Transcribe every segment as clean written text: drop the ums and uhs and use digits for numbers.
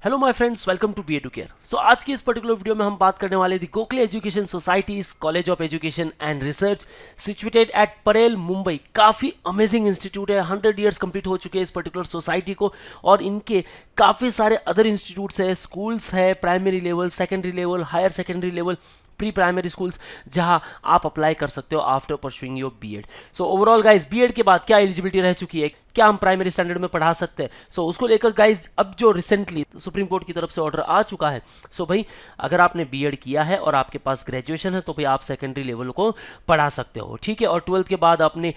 Hello my friends, welcome to be Educare. So आज की इस पर्टिकुलर वीडियो में हम बात करने वाले the Gokhale education society's college of education and research situated at Parel Mumbai. काफ़ी अमेजिंग इंस्टीट्यूट है, 100 ईयर्स कंप्लीट हो चुके हैं इस पर्टिकुलर सोसाइटी को, और इनके काफ़ी सारे अदर इंस्टीट्यूट्स है, स्कूल्स है, primary level, secondary level, higher secondary level, pre primary schools, जहां आप अप्लाई कर सकते हो after pursuing your B Ed. So overall guys, B Ed के बाद क्या एलिजिबिलिटी रह चुकी है, क्या हम प्राइमरी स्टैंडर्ड में पढ़ा सकते हैं, सो उसको लेकर गाइज अब जो रिसेंटली सुप्रीम कोर्ट की तरफ से ऑर्डर आ चुका है, सो भाई अगर आपने बीएड किया है और आपके पास ग्रेजुएशन है तो भाई आप सेकेंडरी लेवल को पढ़ा सकते हो, ठीक है। और 12th के बाद आपने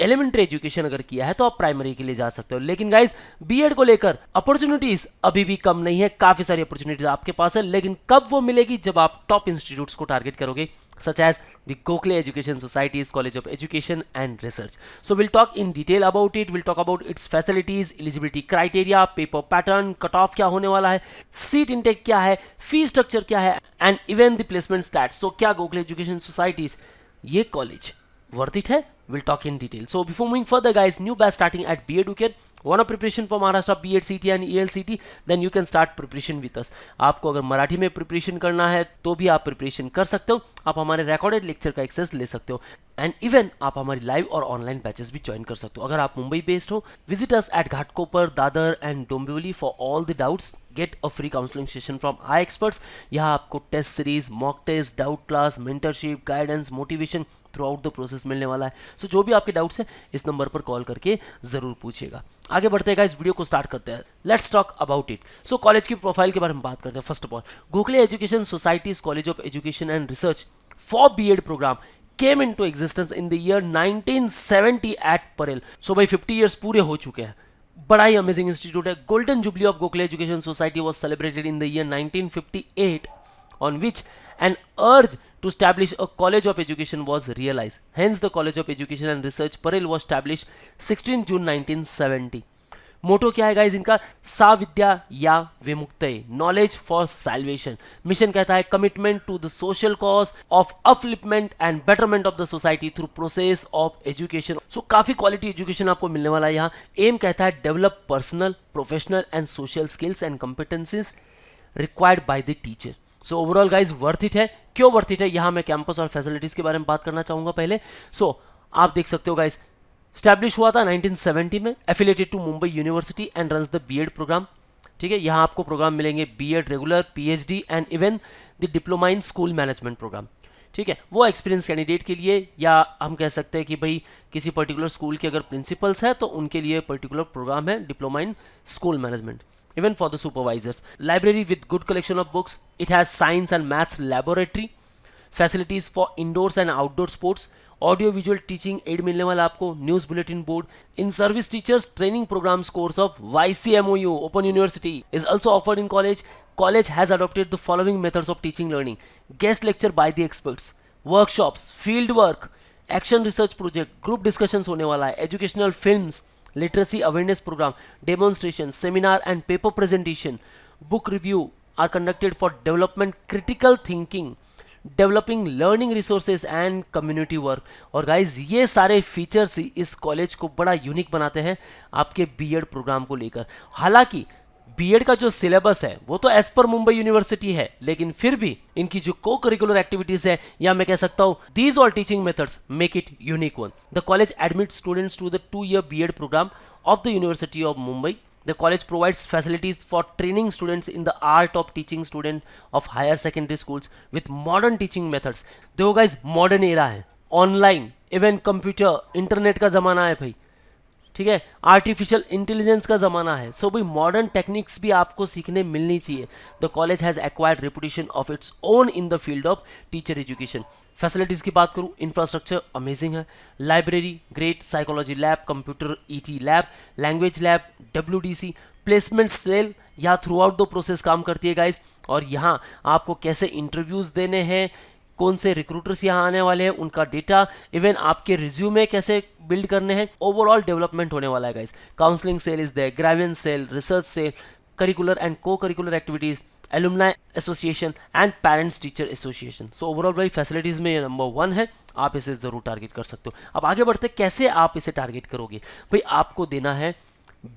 एलिमेंट्री एजुकेशन अगर किया है तो आप प्राइमरी के लिए जा सकते हो। लेकिन गाइज बीएड को लेकर अपॉर्चुनिटीज अभी भी कम नहीं है, काफी सारी अपॉर्चुनिटीज आपके पास है, लेकिन कब वो मिलेगी, जब आप टॉप इंस्टीट्यूट्स को टारगेट करोगे, such as the Gokhale Education Society's College of Education and Research. So we'll talk in detail about it. We'll talk about its facilities, eligibility criteria, paper pattern, cutoff क्या होने वाला है, seat intake क्या है, fee structure क्या है, and even the placement stats. तो क्या Gokhale Education Societies ये college worth it है? We'll talk in detail. So before moving further, guys, new batch starting at B Educate. Want a preparation for Maharashtra B.Ed CT and ELCT? Then you can start preparation with us. आपको अगर मराठी में preparation करना है तो भी आप preparation कर सकते हो, आप हमारे रिकॉर्डेड लेक्चर का एक्सेस ले सकते हो, एंड इवन आप हमारी लाइव और ऑनलाइन बैचेस भी ज्वाइन कर सकते हो। अगर आप मुंबई बेस्ड हो, visit us at Ghatkopar, Dadar and Dombivli for all the doubts. Get a free counselling session from I experts. यहाँ आपको test series, mock test, doubt class, mentorship, guidance, motivation throughout the process मिलने वाला है। सो जो भी आपके डाउट्स हैं इस नंबर पर कॉल करके जरूर पूछिएगा। आगे बढ़ते हैं, इस वीडियो को स्टार्ट करते हैं। Let's talk about it. So college की प्रोफाइल के बारे में बात करते हैं। First of all, Gokhale education society's college of education and research for B Ed programme came into existence in the year 1970 at Parel. So भाई 50 years पूरे हो चुके हैं। बड़ा ही अमेजिंग इंस्टीट्यूट है। Golden jubilee of Gokhale education society was celebrated in the year 1958, on which an urge to establish a college of education was realized. Hence the College of Education and Research Parel was established 16 June 1970. Motto क्या है guys इनका? सा विद्या या विमुक्तये, knowledge for salvation. Mission कहता है commitment to the social cause of upliftment and betterment of the society through process of education. So काफी क्वालिटी एजुकेशन आपको मिलने वाला है यहाँ। एम कहता है develop personal, professional and social skills and competencies required by the teacher. So overall guys worth it है। क्यों वर्थ इट है, यहाँ मैं कैंपस और फैसिलिटीज के बारे में बात करना चाहूंगा पहले। सो आप देख सकते हो गाइज, स्टैब्लिश हुआ था 1970 में, affiliated to Mumbai university and runs the B Ed programme. ठीक है, यहाँ आपको प्रोग्राम मिलेंगे B Ed regular, PhD and even the diploma in school management programme. ठीक है, वो एक्सपीरियंस कैंडिडेट के लिए, या हम कह सकते हैं कि भाई किसी पर्टिकुलर स्कूल के अगर प्रिंसिपल्स है तो उनके लिए पर्टिकुलर प्रोग्राम है diploma in school management. Even for the supervisors, library with good collection of books, it has science and maths laboratory, facilities for indoors and outdoor sports, audio visual teaching aid मिलने वाला आपको, news bulletin board, in service teachers training programmes course of YCMOU open university is also offered in college. College has adopted the following methods of teaching learning: guest lecture by the experts, workshops, field work, action research project, group discussions होने वाला है, educational films, literacy awareness programme, demonstration, seminar and paper presentation, book review are conducted for development critical thinking, developing learning resources and community work. और guys ये सारे features ही इस college को बड़ा unique बनाते हैं आपके बीएड प्रोग्राम को लेकर। हालांकि बीएड का जो सिलेबस है वो तो एज पर मुंबई यूनिवर्सिटी है, लेकिन फिर भी इनकी जो को करिकुलर एक्टिविटीज है, या मैं कह सकता हूँ these all teaching methods make it unique one. The college admit students to the 2-year B Ed programme of the university of Mumbai. The college provides facilities for training students in the art of teaching students of higher secondary schools with modern teaching methods. देखो guys, modern era है, online, even computer, internet का ज़माना है भाई, ठीक है, artificial intelligence का ज़माना है। सो भाई मॉडर्न टेक्निक्स भी आपको सीखने मिलनी चाहिए। The college has acquired reputation of its own in the field of teacher education. Facilities की बात करूँ, इंफ्रास्ट्रक्चर अमेजिंग है, library great, psychology lab, computer ET lab, language lab, WDC, placement cell यहाँ थ्रू आउट द प्रोसेस काम करती है guys. और यहाँ आपको कैसे इंटरव्यूज़ देने हैं, कौन से रिक्रूटर्स यहाँ आने वाले हैं, उनका डेटा, इवन आपके रिज्यूमे कैसे बिल्ड करने हैं, ओवरऑल डेवलपमेंट होने वाला है guys. Counselling cell is there, grievance cell, research cell, curricular and co curricular activities, alumni association and parents teacher association. So overall भाई फैसिलिटीज में ये नंबर 1 है, आप इसे जरूर टारगेट कर सकते हो। अब आगे बढ़ते, कैसे आप इसे टारगेट करोगे? भाई आपको देना है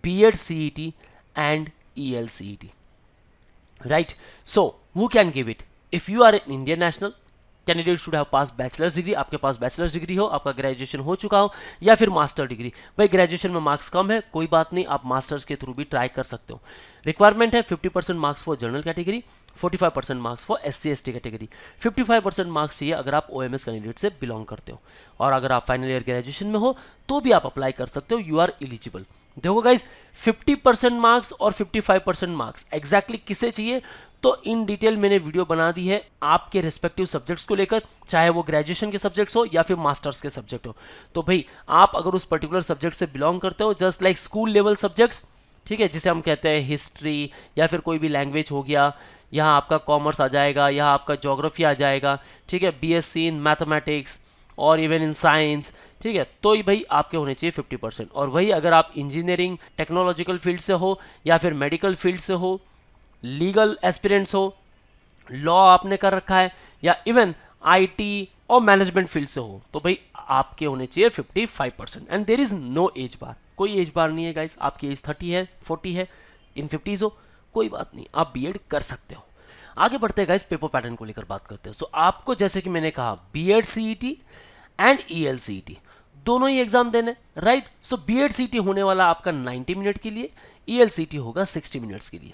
BEd CET and ELCET। right? So who can give it? If you are an Indian national, candidate should have pass bachelors degree, आपके पास बैचलर्स डिग्री हो, आपका ग्रेजुएशन हो चुका हो, या फिर मास्टर डिग्री। भाई ग्रेजुएशन में मार्क्स कम है, कोई बात नहीं, आप मास्टर्स के थ्रू भी ट्राई कर सकते हो। रिक्वायरमेंट है 50% marks for general category, 45% marks for SC/ST category, 55% marks चाहिए अगर आप OMS कैंडिडेट से बिलोंग करते हो, और अगर आप फाइनल ईयर ग्रेजुएशन में हो तो भी आप अप्लाई कर सकते हो, यू आर एलिजिबल। देखो गाइज 50% मार्क्स और 55% मार्क्स एग्जैक्टली किसे चाहिए, तो इन डिटेल मैंने वीडियो बना दी है आपके रिस्पेक्टिव सब्जेक्ट्स को लेकर, चाहे वो ग्रेजुएशन के सब्जेक्ट्स हो या फिर मास्टर्स के सब्जेक्ट हो। तो भाई आप अगर उस पर्टिकुलर सब्जेक्ट से बिलोंग करते हो, just like school level subjects, ठीक है, जिसे हम कहते हैं हिस्ट्री या फिर कोई भी लैंग्वेज हो गया, यहाँ आपका कॉमर्स आ जाएगा, यहाँ आपका ज्योग्राफी आ जाएगा, ठीक है, BSc इन मैथमेटिक्स और इवन इन साइंस, ठीक है, तो ही भाई आपके होने चाहिए 50%। और वही अगर आप इंजीनियरिंग टेक्नोलॉजिकल फील्ड से हो या फिर मेडिकल फील्ड से हो, लीगल एस्पिरेंट्स हो, लॉ आपने कर रखा है, या इवन IT और मैनेजमेंट फील्ड से हो, तो भाई आपके होने चाहिए 55%। And there is no age bar, कोई एज बार नहीं है गाइस, आपकी एज 30 है, 40 है, इन 50s हो, कोई बात नहीं, आप B.Ed कर सकते हो। आगे बढ़ते हैं गाइस, पेपर पैटर्न को लेकर बात करते हैं। सो आपको जैसे कि मैंने कहा B.Ed CET एंड ELCET दोनों ही एग्जाम देने, राइट? सो B.Ed CET होने वाला आपका 90 मिनट के लिए, ELCET होगा 60 मिनट्स के लिए।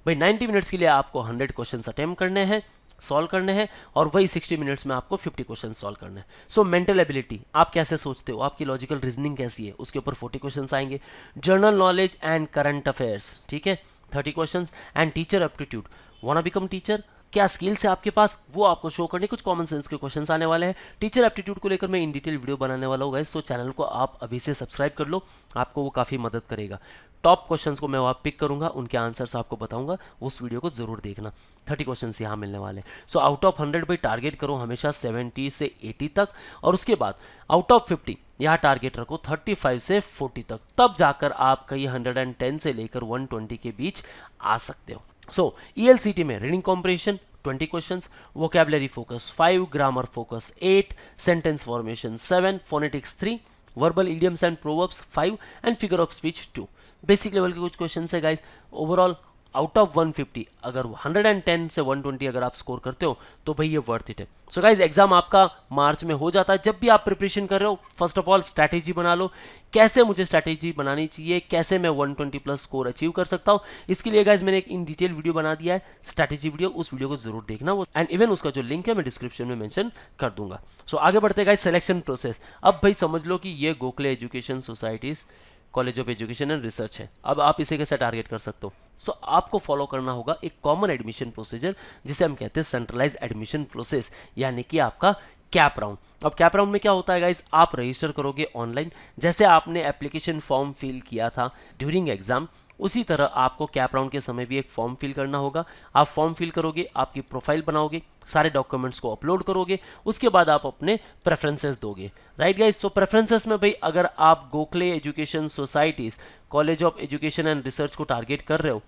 भाई 90 मिनट्स के लिए आपको 100 क्वेश्चन अटेम्प्ट करने हैं, सॉल्व करने हैं, और वही 60 मिनट्स में आपको 50 क्वेश्चन सॉल्व करने हैं। सो मेंटल एबिलिटी, आप कैसे सोचते हो, आपकी लॉजिकल रीजनिंग कैसी है, उसके ऊपर 40 क्वेश्चन आएंगे। General knowledge and current affairs, ठीक है, 30 question. And teacher aptitude, वांना become teacher, क्या स्किल्स है आपके पास, वो आपको शो करने, कुछ कॉमन सेंस के क्वेश्चंस आने वाले हैं। टीचर एप्टीट्यूड को लेकर मैं इन डिटेल वीडियो बनाने वाला हूँ गाइस, तो चैनल को आप अभी से सब्सक्राइब कर लो, आपको वो काफ़ी मदद करेगा। टॉप क्वेश्चंस को मैं वहाँ पिक करूंगा, उनके आंसर्स आपको बताऊंगा, उस वीडियो को जरूर देखना। 30 क्वेश्चंस यहाँ मिलने वाले हैं। सो आउट ऑफ 100 भाई टारगेट करो हमेशा 70 से 80 तक, और उसके बाद आउट ऑफ 50 यहाँ टारगेट रखो 35 से 40 तक, तब जाकर आप कहीं 110 से लेकर 120 के बीच आ सकते हो। सो ELCT में reading comprehension 20 questions, vocabulary focus 5, grammar focus 8, sentence formation 7, phonetics 3, verbal idioms and proverbs 5 and figure of speech 2। Basic level के कुछ क्वेश्चन है गाइस। ओवरऑल आउट ऑफ 150 अगर 110 से 120 अगर आप स्कोर करते हो तो भाई ये वर्थ इट है। सो गाइस एग्जाम आपका मार्च में हो जाता है। जब भी आप प्रिपरेशन कर रहे हो, फर्स्ट ऑफ ऑल स्ट्रैटेजी बना लो, कैसे मुझे स्ट्रैटेजी बनानी चाहिए, कैसे मैं 120 प्लस स्कोर अचीव कर सकता हूँ। इसके लिए गाइस मैंने एक इन डिटेल वीडियो बना दिया है, स्ट्रैटेजी वीडियो, उस वीडियो को जरूर देखना, वो एंड इवन उसका जो लिंक है मैं डिस्क्रिप्शन में मेंशन कर दूंगा। सो आगे बढ़ते गाइस, सिलेक्शन प्रोसेस। अब भाई समझ लो कि ये Gokhale education society's college of education and research है। अब आप इसे कैसे टारगेट कर सकते हो? सो आपको फॉलो करना होगा एक कॉमन एडमिशन प्रोसीजर, जिसे हम कहते हैं सेंट्रलाइज एडमिशन प्रोसेस, यानी कि आपका कैप राउंड। अब कैप राउंड में क्या होता है गाइस, आप रजिस्टर करोगे ऑनलाइन, जैसे आपने एप्लीकेशन फॉर्म फिल किया था ड्यूरिंग एग्जाम, उसी तरह आपको कैप राउंड के समय भी एक फॉर्म फिल करना होगा। आप फॉर्म फिल करोगे, आपकी प्रोफाइल बनाओगे, सारे डॉक्यूमेंट्स को अपलोड करोगे, उसके बाद आप अपने प्रेफरेंसेस दोगे, राइट गाइस। सो प्रेफरेंसेस में भाई अगर आप Gokhale education society's college of education and research को टारगेट कर रहे हो,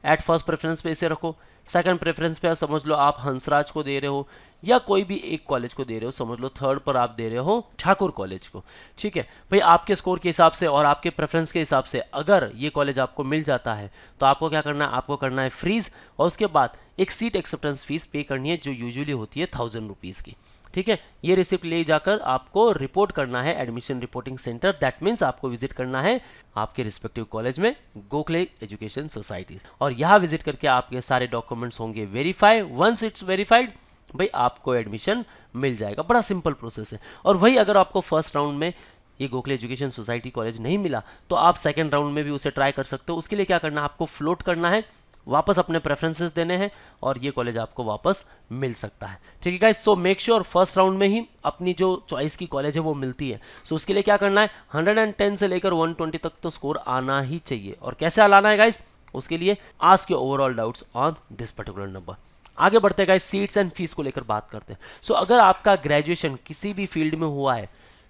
एट फर्स्ट प्रेफरेंस पे इसे रखो। सेकंड प्रेफरेंस पे समझ लो आप हंसराज को दे रहे हो या कोई भी एक कॉलेज को दे रहे हो, समझ लो थर्ड पर आप दे रहे हो ठाकुर कॉलेज को, ठीक है भाई। आपके स्कोर के हिसाब से और आपके प्रेफरेंस के हिसाब से अगर ये कॉलेज आपको मिल जाता है तो आपको क्या करना है, आपको करना है फ्रीज, और उसके बाद एक सीट एक्सेप्टेंस फीस पे करनी है जो यूजुअली होती है 1000 रुपीज़ की, ठीक है। ये रिसिप्ट ले जाकर आपको रिपोर्ट करना है admission reporting centre, that means आपको विजिट करना है आपके रिस्पेक्टिव कॉलेज में गोखले एजुकेशन सोसाइटीज, और यहाँ विजिट करके आपके सारे डॉक्यूमेंट्स होंगे वेरीफाई। वंस इट्स वेरीफाइड भाई आपको एडमिशन मिल जाएगा। बड़ा सिंपल प्रोसेस है। और वही अगर आपको फर्स्ट राउंड में ये गोखले एजुकेशन सोसाइटी कॉलेज नहीं मिला तो आप सेकंड राउंड में भी उसे ट्राई कर सकते हो। उसके लिए क्या करना है, आपको फ्लोट करना है, वापस अपने प्रेफरेंसेस देने हैं, और ये कॉलेज आपको वापस मिल सकता है, ठीक है guys. So make sure first round में ही अपनी जो चॉइस की कॉलेज है वो मिलती है। सो उसके लिए क्या करना है, 110 से लेकर 120 तक तो स्कोर आना ही चाहिए। और कैसे लाना है गाइस, उसके लिए ask your overall doubts on this particular number. आगे बढ़ते गाइस, सीट्स एंड फीस को लेकर बात करते हैं। सो अगर आपका ग्रेजुएशन किसी भी फील्ड में हुआ है,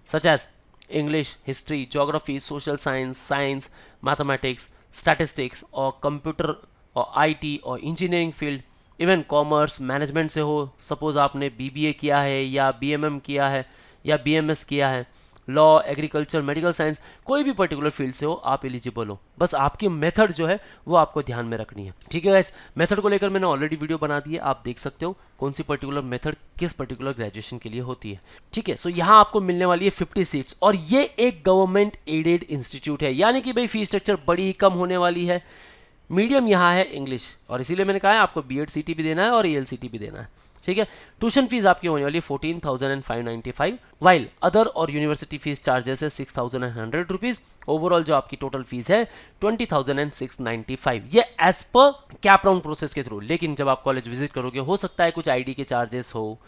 such as English, history, geography, social science, science, mathematics, statistics और कंप्यूटर और IT और engineering field, even commerce management से हो, सपोज आपने BBA किया है या BMM किया है या BMS किया है, लॉ, एग्रीकल्चर, मेडिकल साइंस, कोई भी पर्टिकुलर फील्ड से हो आप एलिजिबल हो, बस आपकी मेथड जो है वो आपको ध्यान में रखनी है। ठीक है गाइस, मेथड को लेकर मैंने ऑलरेडी वीडियो बना दी है, आप देख सकते हो कौन सी पर्टिकुलर मेथड किस पर्टिकुलर ग्रेजुएशन के लिए होती है। ठीक है, सो यहाँ आपको मिलने वाली है 50 सीट्स और ये एक गवर्नमेंट एडेड इंस्टीट्यूट है, यानी कि भाई फीस स्ट्रक्चर बड़ी ही कम होने वाली है। मीडियम यहाँ है इंग्लिश, और इसीलिए मैंने कहा है आपको बीएड सीटी भी देना है और एएलसीटी भी देना है। ठीक है, ट्यूशन फीस आपकी होने वाली है 14,595, वाइल अदर और यूनिवर्सिटी फीस चार्जेस है 6,100 रुपीज। ओवरऑल जो आपकी टोटल फीस है 20,695, ये as per CAP round process के थ्रू। लेकिन जब आप कॉलेज विजिट करोगे हो सकता है कुछ आईडी के चार्जेस हो,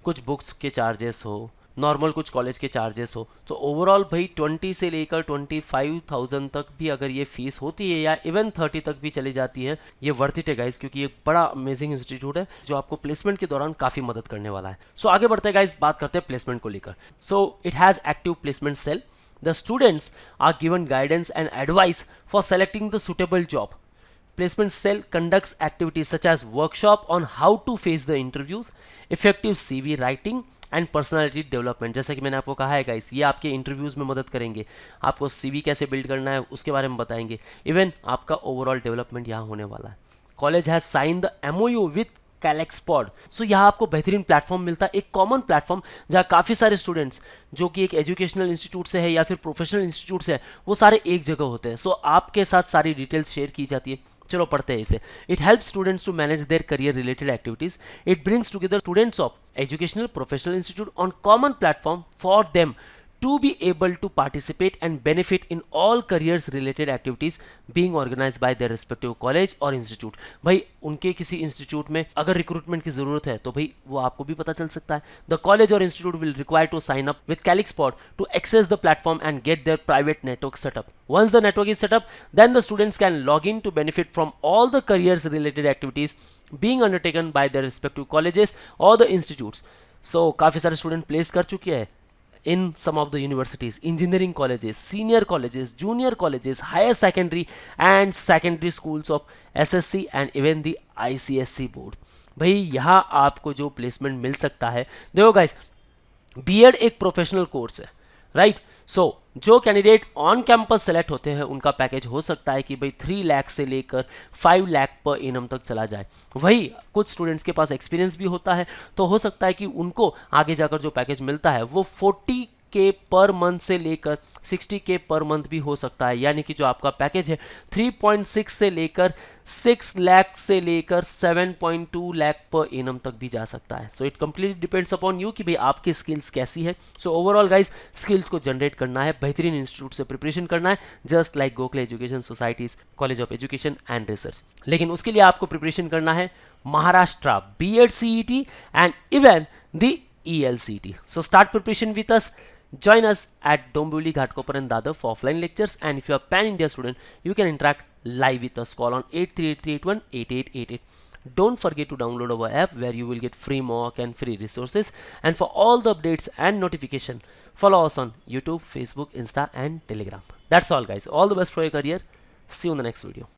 कुछ बुक्स के चार्जेस हो, नॉर्मल कुछ कॉलेज के चार्जेस हो, तो ओवरऑल भाई 20 से लेकर 25,000 तक भी अगर ये फीस होती है या इवन 30 तक भी चली जाती है, ये वर्थ इट है गाइस, क्योंकि ये बड़ा अमेजिंग इंस्टीट्यूट है जो आपको प्लेसमेंट के दौरान काफ़ी मदद करने वाला है। सो आगे बढ़ते हैं गाइस, बात करते हैं प्लेसमेंट को लेकर। So it has active placement cell. The students are given guidance and advice for selecting the suitable job. Placement cell conducts activities such as workshop on how to face the interviews, effective CV writing and personality development. जैसा कि मैंने आपको कहा है guys, ये आपके interviews में मदद करेंगे, आपको CV कैसे बिल्ड करना है उसके बारे में बताएंगे, इवन आपका ओवरऑल डेवलपमेंट यहाँ होने वाला है। College has sign the MOU with Calyxpod. So यहाँ आपको बेहतरीन प्लेटफॉर्म मिलता है, एक कॉमन प्लेटफॉर्म जहाँ काफ़ी सारे स्टूडेंट्स जो कि एक एजुकेशनल इंस्टीट्यूट से है या फिर प्रोफेशनल इंस्टीट्यूट से है, वो सारे एक जगह होते हैं। सो आपके साथ सारी डिटेल्स शेयर की जाती है। चलो पढ़ते हैं इसे। It helps students to manage their career related activities. It brings together students of educational professional institute on common platform for them to be able to participate and benefit in all careers related activities being organized by their respective college or institute. भाई उनके किसी institute में अगर recruitment की जरूरत है तो भाई वो आपको भी पता चल सकता है. द कॉलेज और institute will require to sign up with Calyxpod to access the platform and get their private network setup. Once the network is set up, then the students can log in to benefit from all the careers related activities being undertaken by their respective colleges or the institutes. So काफी सारे student place कर चुके हैं in some of the universities, engineering colleges, senior colleges, junior colleges, higher secondary and secondary schools of SSC and even the ICSC board. भाई यहाँ आपको जो placement मिल सकता है, देखो गाइस, बीएड एक प्रोफेशनल कोर्स है, राइट. सो जो कैंडिडेट ऑन कैंपस सेलेक्ट होते हैं उनका पैकेज हो सकता है कि भाई 3 लाख से लेकर 5 लाख पर एनम तक चला जाए. वही कुछ स्टूडेंट्स के पास एक्सपीरियंस भी होता है तो हो सकता है कि उनको आगे जाकर जो पैकेज मिलता है वो 40K पर मंथ से लेकर 60K पर मंथ भी हो सकता है. यानी कि जो आपका पैकेज है 3.6 से लेकर 6 लाख से लेकर 7.2 लाख पर एनम तक भी जा सकता है. So it completely depends upon you कि भाई आपकी स्किल्स कैसी है. सो ओवरऑल गाइज स्किल्स को जनरेट करना है, बेहतरीन इंस्टीट्यूट से प्रिपरेशन करना है, just like Gokhale education society's college of education and research. लेकिन उसके लिए आपको प्रिपरेशन करना है Maharashtra B Ed CET and even the ELCT. So start preparation with us. Join us at Dombivli, Ghatkopar and Dadar for offline lectures, and if you are a pan-India student, you can interact live with us. Call on 8383818888. Don't forget to download our app where you will get free mock and free resources. And for all the updates and notification, follow us on YouTube, Facebook, Insta and Telegram. That's all guys. All the best for your career. See you in the next video.